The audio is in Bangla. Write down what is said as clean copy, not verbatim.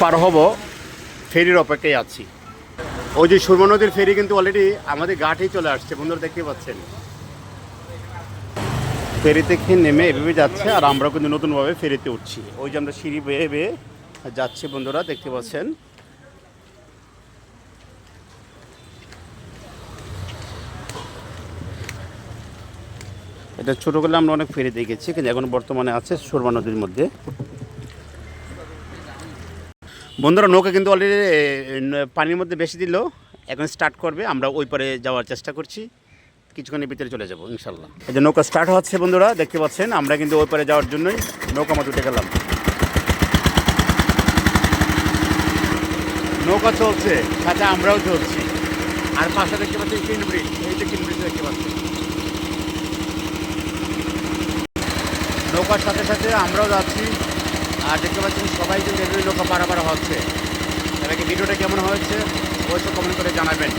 পার হব, ফেরির অপেক্ষায় আছি। ওই যে সুরমা নদীর ফেরি কিন্তু অলরেডি আমাদের ঘাটেই চলে আসছে, বন্ধুরা দেখতে পাচ্ছেন। ফেরি থেকে নেমে এভাবে যাচ্ছে, আর আমরা কিন্তু নতুনভাবে ফেরিতে উঠছি। ওই যে আমরা সিঁড়ি বেয়ে বেয়ে যাচ্ছি, বন্ধুরা দেখতে পাচ্ছেন। এটা ছোটোবেলা আমরা অনেক ফেরি দেখেছি, কিন্তু এখন বর্তমানে আছে সুরমা নদীর মধ্যে। বন্ধুরা নৌকা কিন্তু অলরেডি পানির মধ্যে বেশি দিল, এখন স্টার্ট করবে। আমরা ওই পারে যাওয়ার চেষ্টা করছি, কিছুক্ষণের ভিতরে চলে যাব ইনশাল্লাহ। এই যে নৌকা স্টার্ট হচ্ছে, বন্ধুরা দেখতে পাচ্ছেন। আমরা কিন্তু ওই পারে যাওয়ার জন্যই নৌকা মতো উঠে গেলাম। নৌকা চলছে, সাথে আমরাও চলছি। আর পাশে দেখতে পাচ্ছি কিন ব্রিজ, এই যে কিন ব্রিজ দেখতে পাচ্ছি। নৌকার সাথে সাথে আমরাও যাচ্ছি, আর দেখতে পাচ্ছেন সবাই কিন্তু এভাবে নৌকা পারাপার হচ্ছে। এবার ভিডিওটা কেমন হয়েছে অবশ্যই কমেন্ট করে জানাবেন।